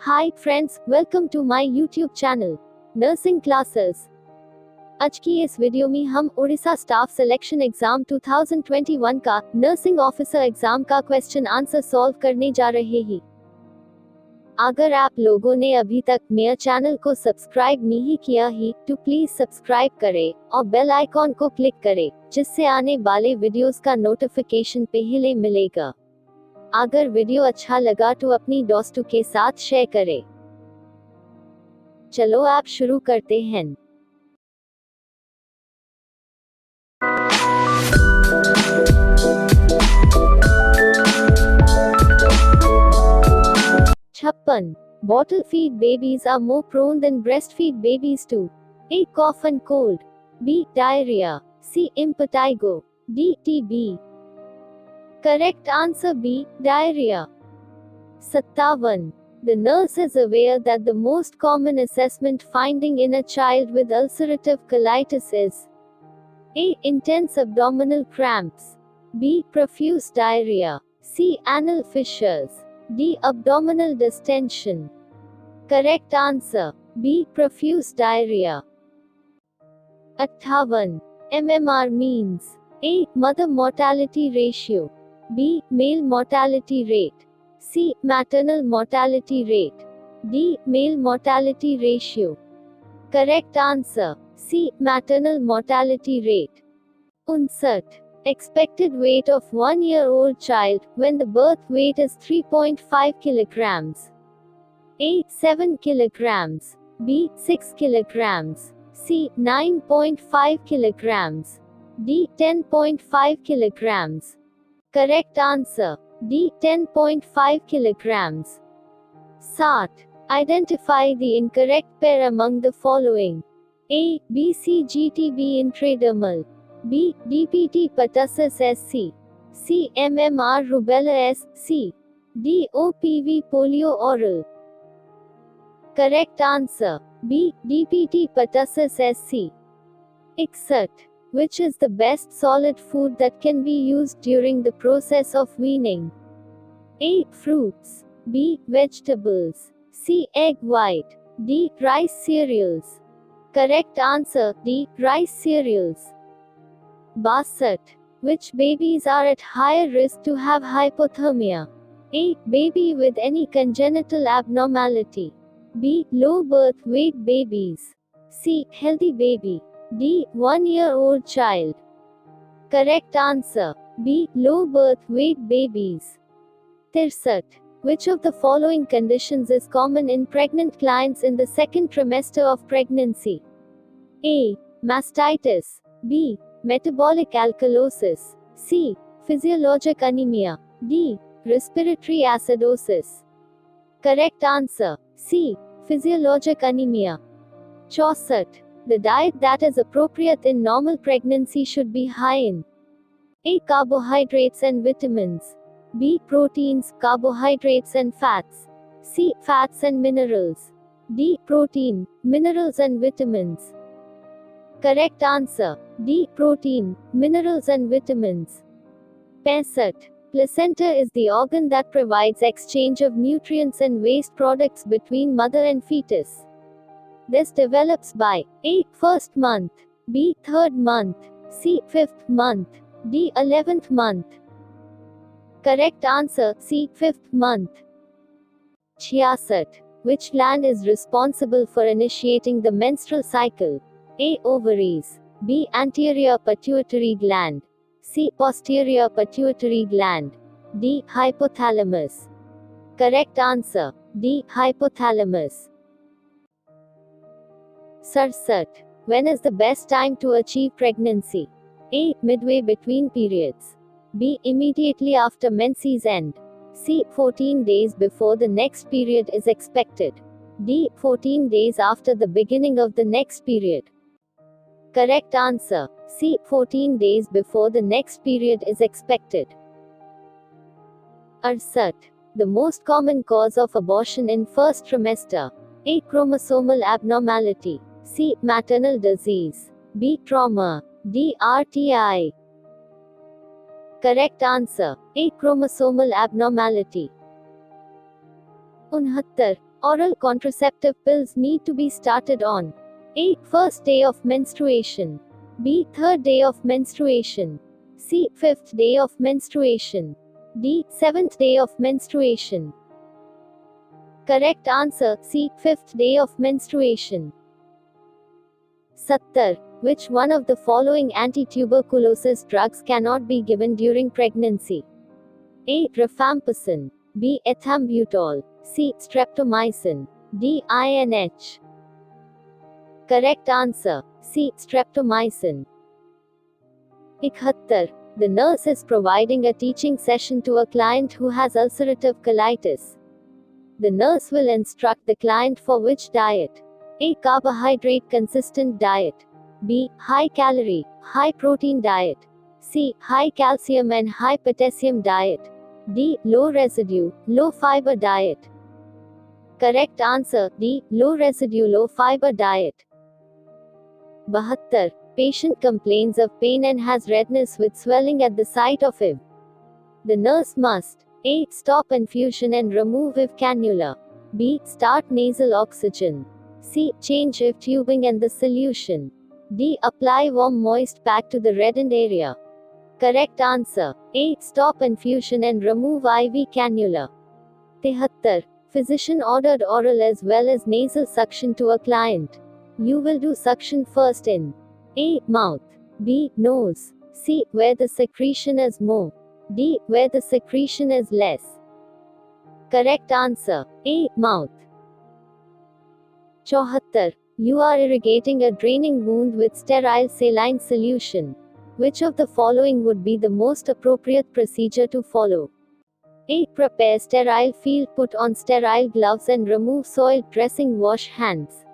Hi friends, welcome to my YouTube channel nursing classes. आज की इस वीडियो में हम उड़ीसा स्टाफ सिलेक्शन एग्जाम 2021 का नर्सिंग ऑफिसर एग्जाम का क्वेश्चन आंसर सॉल्व करने जा रहे हैं। अगर आप लोगों ने अभी तक मेरे चैनल को सब्सक्राइब नहीं किया है तो प्लीज सब्सक्राइब करें और बेल आइकॉन को क्लिक करें, जिससे आने वाले वीडियोस का नोटिफिकेशन पहले मिलेगा। अगर वीडियो अच्छा लगा तो अपनी दोस्तों के साथ शेयर करें। चलो आप शुरू करते हैं। छप्पन Bottle feed babies are more prone than breastfeed babies to A. Cough and cold, B. Diarrhea, C. Impetigo, D. TB. Correct answer B. Diarrhea. 57. The nurse is aware that the most common assessment finding in a child with ulcerative colitis is A. Intense abdominal cramps, B. Profuse diarrhea, C. Anal fissures, D. Abdominal distension. Correct answer B. Profuse diarrhea. 58. MMR means A. Mother mortality ratio, B. Male mortality rate, C. Maternal mortality rate, D. Male mortality ratio. Correct answer C. Maternal mortality rate. 59. Expected weight of 1-year-old child when the birth weight is 3.5 kilograms. A. 7 kilograms, B. 6 kilograms, C. 9.5 kilograms, D. 10.5 kilograms. Correct answer D. 10.5 kilograms. 60. Identify the incorrect pair among the following. A. BCGTB intradermal, B. DPT pertussis SC, C. MMR rubella SC, D. OPV polio oral. Correct answer B. DPT pertussis SC. 61. Which is the best solid food that can be used during the process of weaning? A. Fruits, B. Vegetables, C. Egg white, D. Rice cereals. Correct answer D. Rice cereals. 62. Which babies are at higher risk to have hypothermia? A. Baby with any congenital abnormality, B. Low birth weight babies, C. Healthy baby, D. 1-year-old child. Correct answer B. Low birth weight babies. 63. Which of the following conditions is common in pregnant clients in the second trimester of pregnancy? A. Mastitis, B. Metabolic alkalosis, C. Physiologic anemia, D. Respiratory acidosis. Correct answer C. Physiologic anemia. 64. The diet that is appropriate in normal pregnancy should be high in A. Carbohydrates and vitamins, B. Proteins, carbohydrates and fats, C. Fats and minerals, D. Protein, minerals and vitamins. Correct answer D. Protein, minerals and vitamins. 65. Placenta is the organ that provides exchange of nutrients and waste products between mother and fetus. This develops by A. First month, B. Third month, C. Fifth month, D. 11th month. Correct answer C. Fifth month. 66. Which gland is responsible for initiating the menstrual cycle? A. Ovaries, B. Anterior pituitary gland, C. Posterior pituitary gland, D. Hypothalamus. Correct answer D. Hypothalamus. 67. When is the best time to achieve pregnancy? A. Midway between periods, B. Immediately after menses end, C. 14 days before the next period is expected, D. 14 days after the beginning of the next period. Correct answer C. 14 days before the next period is expected. 68. The most common cause of abortion in first trimester. A. Chromosomal abnormality, C. Maternal disease, B. Trauma, D. RTI. Correct answer A. Chromosomal abnormality. 69. Oral contraceptive pills need to be started on A. First day of menstruation. B. Third day of menstruation. C. Fifth day of menstruation. D. Seventh day of menstruation. Correct answer C. Fifth day of menstruation. 70. Which one of the following anti-tuberculosis drugs cannot be given during pregnancy? A. Rifampicin. B. Ethambutol. C. Streptomycin. D. INH. Correct answer C. Streptomycin. 71. The nurse is providing a teaching session to a client who has ulcerative colitis. The nurse will instruct the client for which diet? A. Carbohydrate consistent diet. B. High calorie, high protein diet. C. High calcium and high potassium diet. D. Low residue, low fiber diet. Correct answer D. Low residue, low fiber diet. 72. Patient complains of pain and has redness with swelling at the site of IV. The nurse must A. Stop infusion and remove IV cannula. B. Start nasal oxygen. C. Change IV tubing and the solution. D. Apply warm moist pack to the reddened area. Correct answer A. Stop infusion and remove IV cannula. 73. Physician ordered oral as well as nasal suction to a client. You will do suction first in A. Mouth. B. Nose. C. Where the secretion is more. D. Where the secretion is less. Correct answer A. Mouth. 74. You are irrigating a draining wound with sterile saline solution. Which of the following would be the most appropriate procedure to follow? A. Prepare sterile field, put on sterile gloves and remove soiled dressing, wash hands.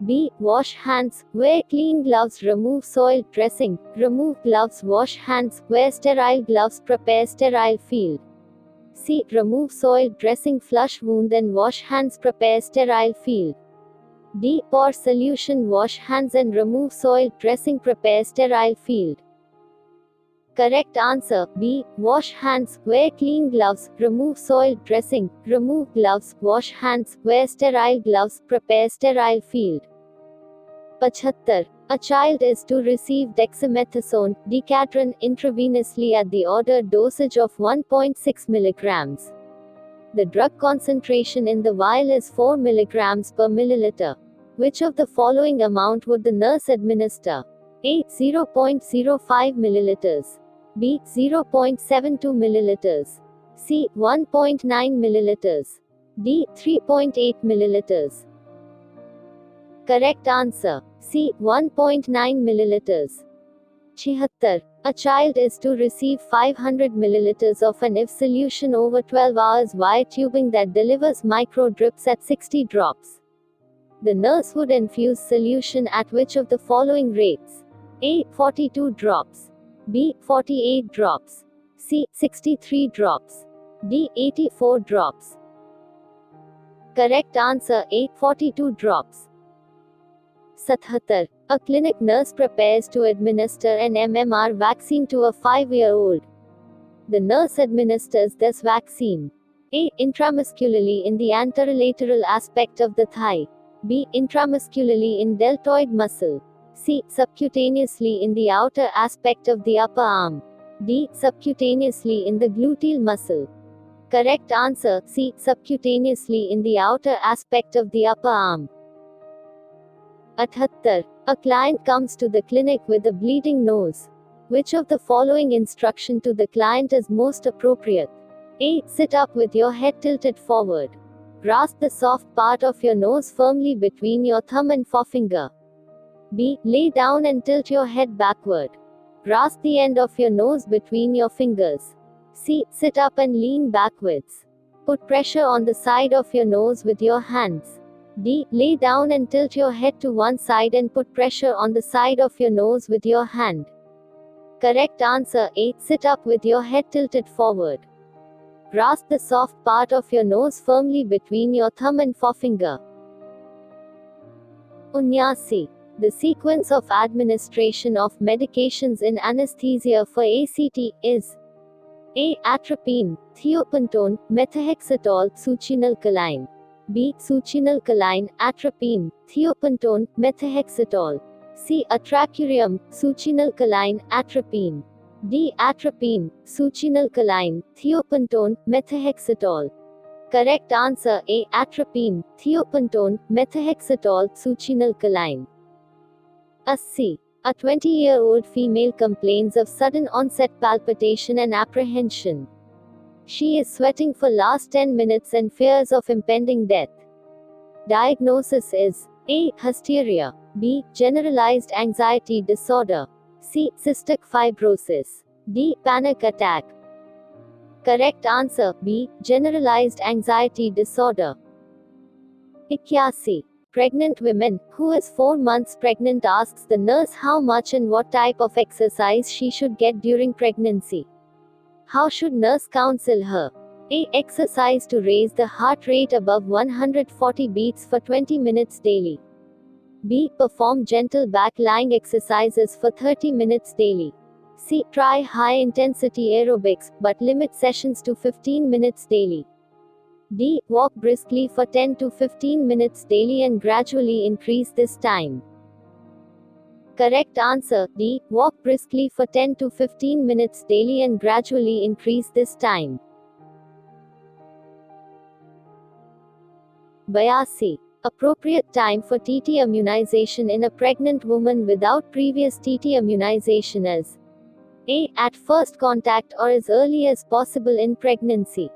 B. Wash hands, wear clean gloves, remove soiled dressing, remove gloves, wash hands, wear sterile gloves, prepare sterile field. C. Remove soiled dressing, flush wound and wash hands, prepare sterile field. D. Pour solution, wash hands and remove soiled dressing, prepare sterile field. Correct answer B. Wash hands, wear clean gloves, remove soiled dressing, remove gloves, wash hands, wear sterile gloves, prepare sterile field. 75. A child is to receive dexamethasone, Decadron, intravenously at the ordered dosage of 1.6 mg. The drug concentration in the vial is 4 mg per milliliter. Which of the following amount would the nurse administer? A. 0.05 milliliters. B. 0.72 milliliters. C. 1.9 milliliters. D. 3.8 milliliters. Correct answer C. 1.9 milliliters. 76. A child is to receive 500 milliliters of an IV solution over 12 hours via tubing that delivers micro drips at 60 drops. The nurse would infuse solution at which of the following rates? A. 42 drops. B. 48 drops. C. 63 drops. D. 84 drops. Correct answer A. 42 drops. 77. A clinic nurse prepares to administer an MMR vaccine to a 5-year-old. The nurse administers this vaccine. A. Intramuscularly in the anterolateral aspect of the thigh. B. Intramuscularly in deltoid muscle. C. Subcutaneously in the outer aspect of the upper arm. D. Subcutaneously in the gluteal muscle. Correct answer C. Subcutaneously in the outer aspect of the upper arm. 78. A client comes to the clinic with a bleeding nose. Which of the following instruction to the client is most appropriate? A. Sit up with your head tilted forward. Grasp the soft part of your nose firmly between your thumb and forefinger. B. Lay down and tilt your head backward. Grasp the end of your nose between your fingers. C. Sit up and lean backwards. Put pressure on the side of your nose with your hands. D. Lay down and tilt your head to one side and put pressure on the side of your nose with your hand. Correct answer A. Sit up with your head tilted forward. Grasp the soft part of your nose firmly between your thumb and forefinger. 79. The sequence of administration of medications in anesthesia for ACT is A. Atropine, thiopental, methohexatol, succinylcholine. B. Succinylcholine, atropine, thiopental, methohexatol. C. Atracurium, succinylcholine, atropine. D. Atropine, succinylcholine, thiopental, methohexatol. Correct answer A. Atropine, thiopental, methohexatol, succinylcholine. C. A 20-year-old female complains of sudden onset palpitation and apprehension. She is sweating for last 10 minutes and fears of impending death. Diagnosis is A. Hysteria. B. Generalized anxiety disorder. C. Cystic fibrosis. D. Panic attack. Correct answer B. Generalized anxiety disorder. 81. Pregnant women, who is 4 months pregnant, asks the nurse how much and what type of exercise she should get during pregnancy. How should nurse counsel her? A. Exercise to raise the heart rate above 140 beats for 20 minutes daily. B. Perform gentle back-lying exercises for 30 minutes daily. C. Try high-intensity aerobics, but limit sessions to 15 minutes daily. D. Walk briskly for 10 to 15 minutes daily and gradually increase this time. Correct answer D. Walk briskly for 10 to 15 minutes daily and gradually increase this time. 82. Appropriate time for TT immunization in a pregnant woman without previous TT immunization is A. At first contact or as early as possible in pregnancy.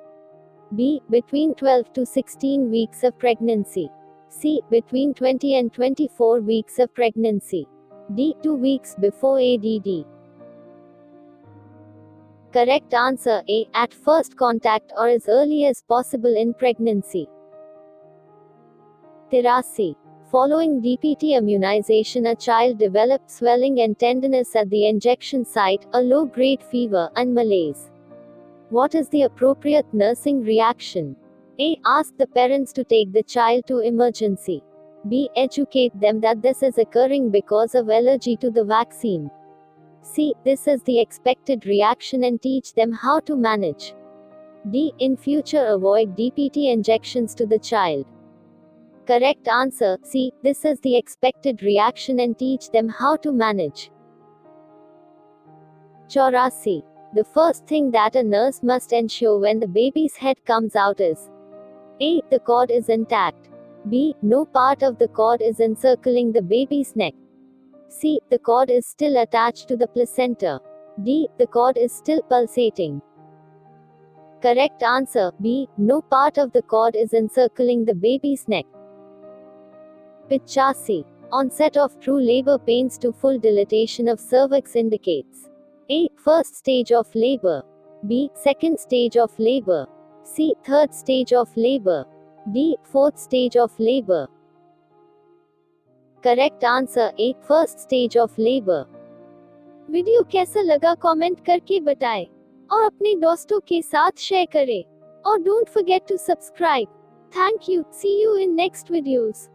B. Between 12 to 16 weeks of pregnancy. C. Between 20 and 24 weeks of pregnancy. D. 2 weeks before ADD. Correct answer A. At first contact or as early as possible in pregnancy. 83. Following DPT immunization, a child developed swelling and tenderness at the injection site, a low-grade fever, and malaise. What is the appropriate nursing reaction? A. Ask the parents to take the child to emergency. B. Educate them that this is occurring because of allergy to the vaccine. C. This is the expected reaction and teach them how to manage. D. In future avoid DPT injections to the child. Correct answer C. This is the expected reaction and teach them how to manage. 84. The first thing that a nurse must ensure when the baby's head comes out is A. The cord is intact. B. No part of the cord is encircling the baby's neck. C. The cord is still attached to the placenta. D. The cord is still pulsating. Correct answer B. No part of the cord is encircling the baby's neck. 85. Onset of true labor pains to full dilatation of cervix indicates A. First stage of labor. B. Second stage of labor. C. Third stage of labor. D. Fourth stage of labor. Correct answer A. First stage of labor. Video कैसा लगा comment करके बताएं और अपने दोस्तों के साथ share करें और don't forget to subscribe. Thank you. See you in next videos.